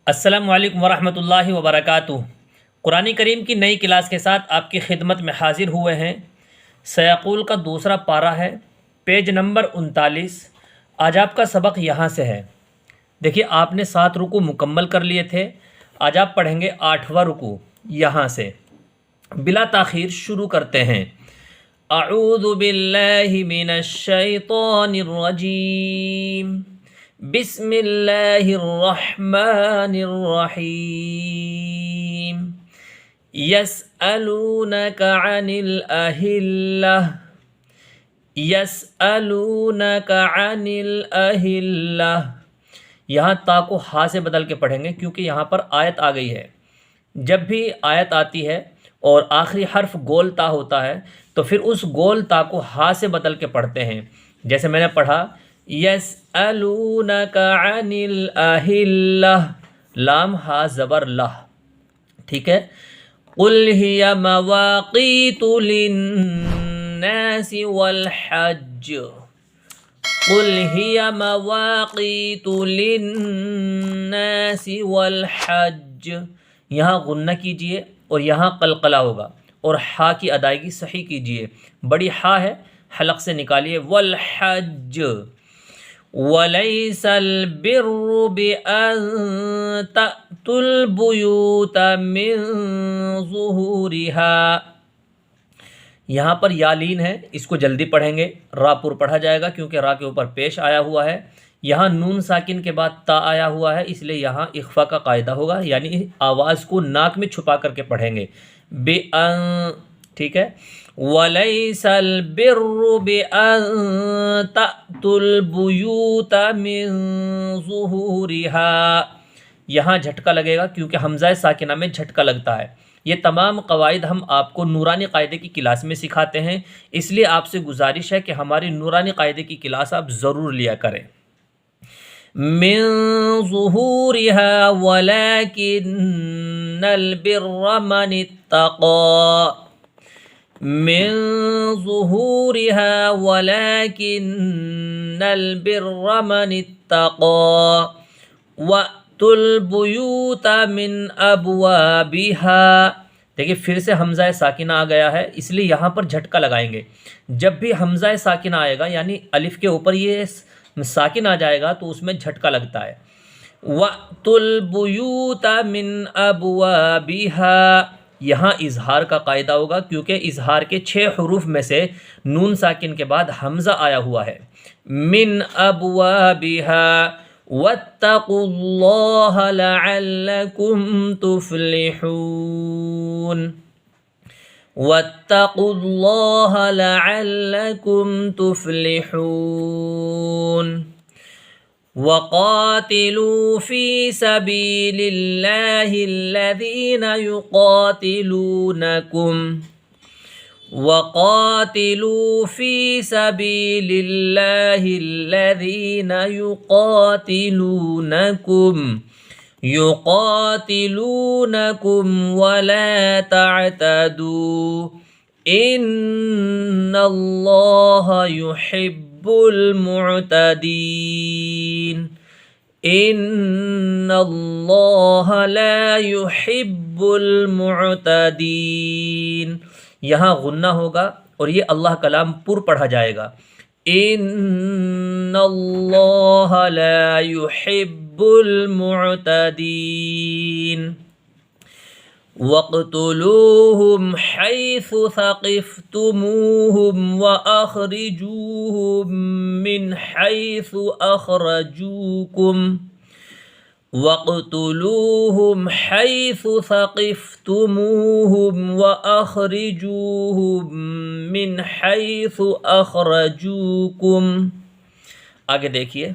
अस्सलामु अलैकुम वरहमतुल्लाहि वबरकातुहू। कुरान करीम की नई क्लास के साथ आपकी खिदमत में हाजिर हुए हैं। सयाक़ूल का दूसरा पारा है, पेज नंबर 39। आज आपका सबक यहाँ से है। देखिए, आपने 7 रुकू मुकम्मल कर लिए थे। आज आप पढ़ेंगे 8वां रुकू यहाँ से। बिला ताख़ीर शुरू करते हैं। अऊज़ु बिल्लाहि मिनश शैतानिर रजीम, बिस्मिल्लाहिर्रहमानिर्रहीम। यसअलूनका अनिल अहिल्लह, यसअलूनका अनिल अहिल्लह। यहाँ ता को हा से बदल के पढ़ेंगे क्योंकि यहाँ पर आयत आ गई है। जब भी आयत आती है और आखिरी हर्फ गोल ता होता है तो फिर उस गोल ता को हा से बदल के पढ़ते हैं। जैसे मैंने पढ़ा, यसअलूनका अनिल अहिल्लह, लाम हा ज़बर लह। ठीक है। कुल हिया मवाक़ीतु लिन्नासि वल हज्ज, कुल हिया मवाक़ीतु लिन्नासि वल हज्ज। यहाँ गुन्ना कीजिए और यहाँ कलकला होगा और हा की अदायगी सही कीजिए। बड़ी हा है, हलक से निकालिए। वल हज्ज वलैसल बिर्रु बिअन तअतुल बुयूत मिन ज़ुहूरिहा। यहाँ पर यालीन है, इसको जल्दी पढ़ेंगे। रापुर पढ़ा जाएगा क्योंकि रा के ऊपर पेश आया हुआ है। यहाँ नून साकिन के बाद ता आया हुआ है, इसलिए यहाँ इख्फा का कायदा होगा, यानी आवाज़ को नाक में छुपा करके पढ़ेंगे। बिअन, ठीक है। वलैसल बिर्रु बिअन तअतुल बुयूत मिन ज़ुहूरिहा। यहाँ झटका लगेगा क्योंकि हमज़ा साकिना में झटका लगता है। ये तमाम कवायद हम आपको नूरानी कायदे की क्लास में सिखाते हैं, इसलिए आपसे गुजारिश है कि हमारी नूरानी कायदे की क्लास आप ज़रूर लिया करें। मिन ज़ुहूरिहा वलाकिन्नल बिर्र मनित्तक़ा, मिन ज़ुहूरिहा वलाकिन्नल बिर्र मनित्तक़ा वअतुल बुयूत मिन अबवाबिहा। देखिए, फिर से हमज़ा साकिना आ गया है, इसलिए यहाँ पर झटका लगाएंगे। जब भी हमज़ा साकिना आएगा यानी अलिफ के ऊपर ये साकिन आ जाएगा तो उसमें झटका लगता है। वअतुल बुयूत मिन अबवाबिहा, यहाँ इजहार का कायदा होगा क्योंकि इजहार के 6 हरूफ में से नून साकिन के बाद हमज़ा आया हुआ है। मिन अबवाबिहा वत्तकुल्लाह लअल्लकुम तुफ्लिहून, वत्तकुल्लाह लअल्लकुम तुफ्लिहून। वक़ातिलू फ़ी सबीलिल्लाहिल्लज़ीना युक़ातिलूनकुम, वक़ातिलू फ़ी सबीलिल्लाहिल्लज़ीना युक़ातिलूनकुम वला तअतदू इन्नल्लाहा युहिब्बुल मुअतदीन, इन्नल्लाहा ला युहिब्बुल मुअतदीन। यहाँ गुन्ना होगा और ये अल्लाह कलाम पुर पढ़ा जाएगा। इन्नल्लाहा ला युहिब्बुल मुअतदीन। वक़्तुलूहुम हैसु सक़िफ़्तुमूहुम वअख़रिजूहुम मिन हैसु अख़रजूकुम, वक़्तुलूहुम हैसु सक़िफ़्तुमूहुम वअख़रिजूहुम मिन हैसु अख़रजूकुम। आगे देखिए,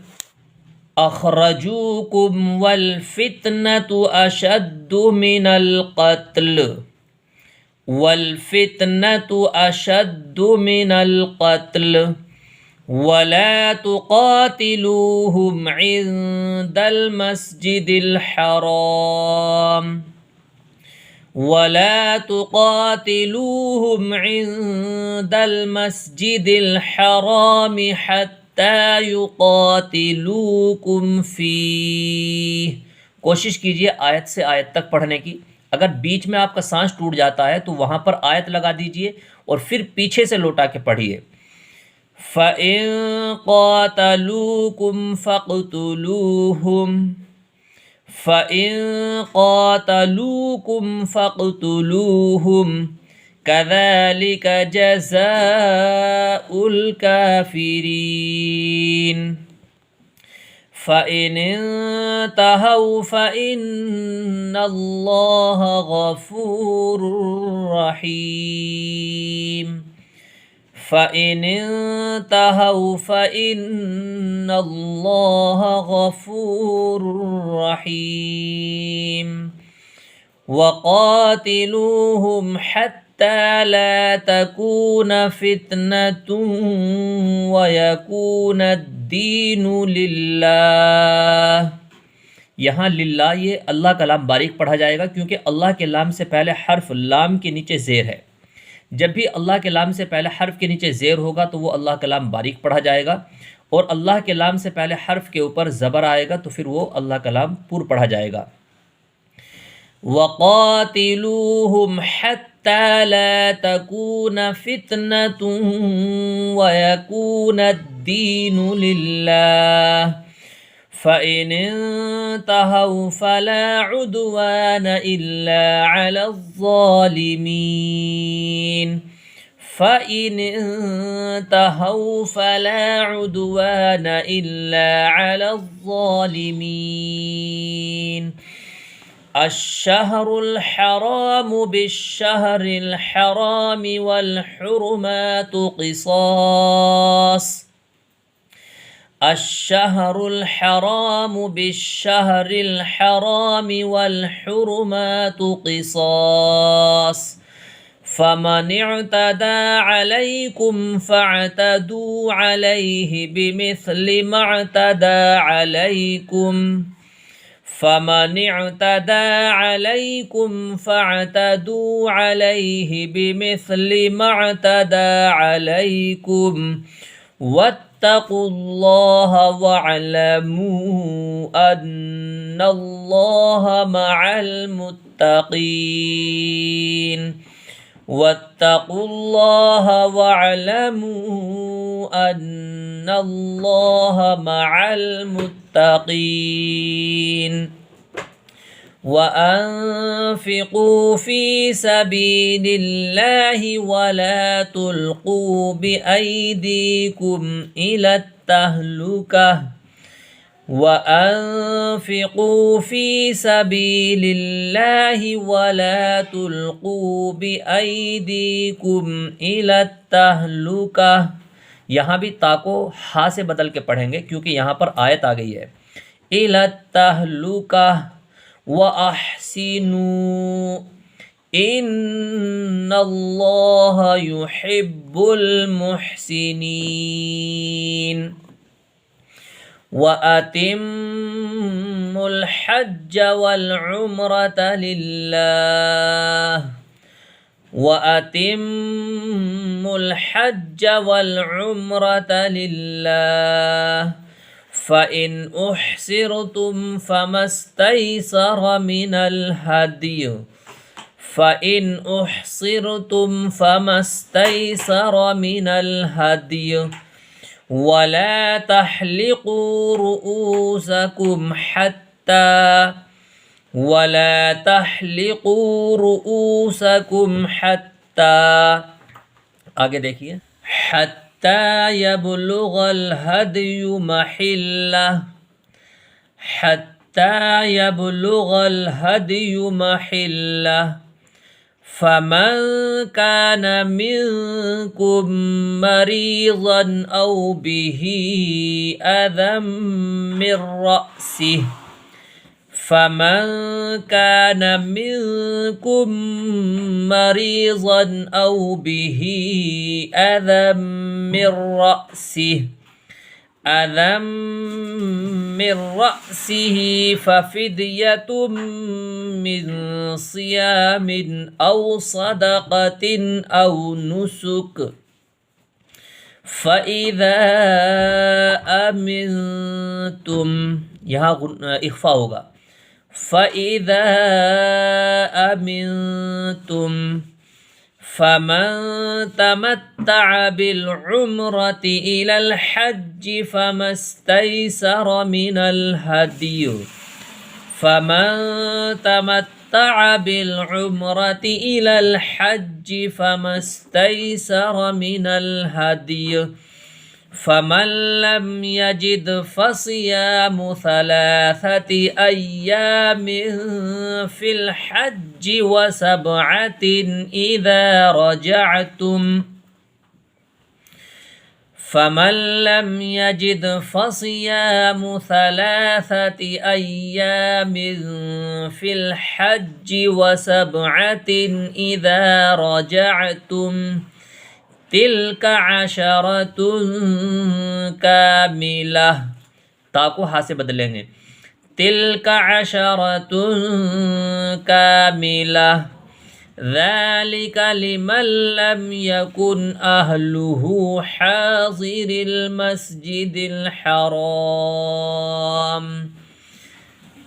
अख़रजूकुम वल फ़ितनतु अशद्दु मिनल क़त्ल, वल फ़ितनतु अशद्दु मिनल क़त्ल वला तुक़ातिलूहुम इंदल मस्जिदिल हराम, वला तुक़ातिलूहुम इंदल मस्जिदिल हराम हत्ता युक़ातिलूकुम फ़ीह कोशिश कीजिए आयत से आयत तक पढ़ने की। अगर बीच में आपका सांस टूट जाता है तो वहाँ पर आयत लगा दीजिए और फिर पीछे से लौटा के पढ़िए। फ़इन क़ातलूकुम फ़क़्तुलूहुम, फ़इन क़ातलूकुम फ़क़्तुलूहुम कज़ालिक जज़ाउल काफ़िरीन। फ़इन इंतहौ फ़इन्नल्लाह गफ़ूरुर रहीम। फ़इन इंतहौ फ़इन्नल्लाह गफ़ूरुर रहीम। वक़ातिलूहुम हत्ता ला तकून फ़ितनतुन वयकूनद्दीनु लिल्लाह। यहाँ लिल्लाह ये अल्लाह का लाम बारीक पढ़ा जाएगा क्योंकि अल्लाह के लाम से पहले हर्फ लाम के नीचे ज़ेर है। जब भी अल्लाह के लाम से पहले हर्फ के नीचे ज़ेर होगा तो वो अल्लाह का लाम बारीक पढ़ा जाएगा, और अल्लाह के लाम से पहले हर्फ के ऊपर ज़बर आएगा तो फिर वो अल्लाह का लाम पूर पढ़ा जाएगा। वक़ातिलूहुम हत्ता ला तकून फ़ितनतुन वयकूनद्दीनु लिल्लाह। फ़इन इंतहौ फ़ला उद्वान इल्ला अलज़्ज़ालिमीन। फ़इन इंतहौ फ़ला उद्वान इल्ला अलज़्ज़ालिमीन। अश्शहरुल हराम बिश्शहरिल हराम वल हुरुमातु क़िसास। अश्शहरुल हराम बिश्शहरिल हराम वल हुरुमातु क़िसास। फ़मन इअतदा अलैकुम फ़अतदू अलैहि बिमिस्लि मा अतदा अलैकुम। फ़मन इअतदा अलैकुम फ़अतदू अलैहि बिमिस्लि मा अतदा अलैकुम वत्तक़ुल्लाह वअलमू अन्नल्लाह मअल मुत्तक़ीन। वत्तक़ुल्लाह वअलमू अन्नल्लाह मअल मुत्तक़ीन। वअन्फ़िक़ू फ़ी सबीलिल्लाहि वला तुल्क़ू बिअयदीकुम इलत तहलुकह। वअन्फ़िक़ू फ़ी सबीलिल्लाहि वला तुल्क़ू बिअयदीकुम इलत तहलुकह। यहाँ भी ता को हा से बदल के पढ़ेंगे क्योंकि यहाँ पर आयत आ गई है। इलत तहलुकह व अहसिनू इन्नल्लाह युहिब्बुल मुहसिनीन। व अतिम्मुल हज्ज वल उम्रत लिल्लाह। व अतिम्मुल हज्ज वल उम्रत लिल्लाह। फ़इन उहसिरतुम फ़मस्तैसर मिनल हदी। फ़इन उहसिरतुम फ़मस्तैसर मिनल हदी। वला तहलिक़ू रुऊसकुम हत्ता। वला तहलिक़ू रुऊसकुम हत्ता। आगे देखिए। हत्ता यबलुगल हदयु महिल्लह। हत्ता यबलुगल हदयु महिल्लह। फ़मन कान मिनकुम मरीज़न औ बिही अज़म मिन रअसिह। फ़मन कान मिनकुम मरीज़न औ बिही अज़म मिन रअसिह फ़फ़िद्यतुम मिन सियामिन औ सदक़तिन औ नुसुक। फ़इज़ा अमिनतुम, यहाँ इख़फ़ा होगा। फ़इज़ा अमिनतुम फ़मन तमत्तअ बिल उम्रति इलल हज्जि फ़मस्तैसर मिनल हदी फ़मन तमत्तअ बिल उम्रति इलल हज्जि फ़मस्तैसर मिनल हदी फ़मन लम यजिद फ़सियामु सलासति अय्यामिन फ़िल हज्जि व सबअतिन इज़ा रजअतुम फ़मन लम यजिद फ़सियामु सलासति अय्यामिन फ़िल हज्जि व सबअतिन इज़ा रजअतुम तिल्का अशरतुन कामिला। ता को हा से बदलेंगे, तिल्का अशरतुन कामिला ज़ालिका लिमन लम यकुन अहलुहु हाज़िरिल मस्जिदिल हराम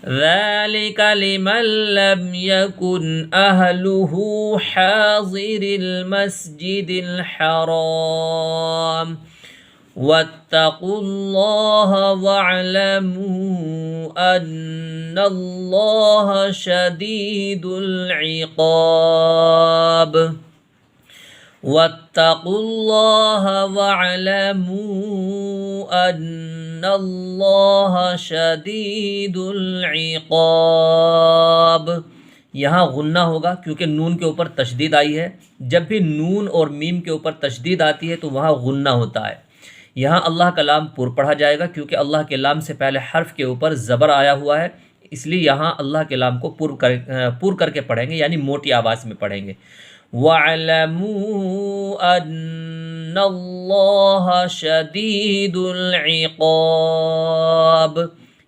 ज़ालिका लिमन लम यकुन अहलुहु हाज़िरिल मस्जिदिल हराम वत्तक़ुल्लाह वअलमू अन्नल्लाह शदीदुल इक़ाब वत्तक़ुल्लाह वअलमू अन्नल्लाह शदीदुल इक़ाब। यहाँ गुन्ना होगा क्योंकि नून के ऊपर तशदीद आई है। जब भी नून और मीम के ऊपर तशदीद आती है तो वहाँ गुन्ना होता है। यहाँ अल्लाह का लाम पुर पढ़ा जाएगा क्योंकि अल्लाह के लाम से पहले हर्फ के ऊपर ज़बर आया हुआ है, इसलिए यहाँ अल्लाह के लाम को पुर करके पढ़ेंगे, यानी मोटी आवाज़ में पढ़ेंगे। वअलमू अन्नल्लाह शदीदुल इक़ाब।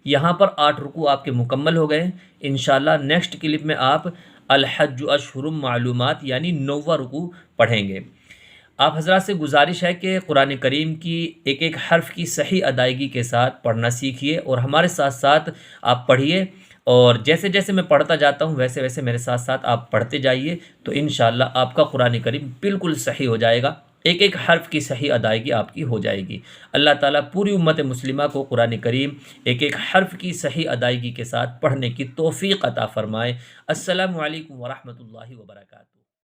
यहाँ पर 8 रुकू आपके मुकम्मल हो गए। इंशाल्लाह नेक्स्ट क्लिप में आप अल हज्जु अशहुरुम मालूमात यानी 9वां रुकू पढ़ेंगे। आप हज़रात से गुजारिश है कि कुरान करीम की एक एक हर्फ की सही अदायगी के साथ पढ़ना सीखिए और हमारे साथ साथ आप पढ़िए, और जैसे जैसे मैं पढ़ता जाता हूँ वैसे वैसे मेरे साथ साथ आप पढ़ते जाइए, तो इंशाअल्लाह आपका कुरान करीम बिल्कुल सही हो जाएगा। एक एक हर्फ की सही अदायगी आपकी हो जाएगी। अल्लाह ताला पूरी उम्मत मुस्लिमा को कुरान करीम एक एक हर्फ की सही अदायगी के साथ पढ़ने की तौफ़ीक़ अता फ़रमाए। अस्सलामु अलैकुम व रहमतुल्लाहि व बरकातुहू।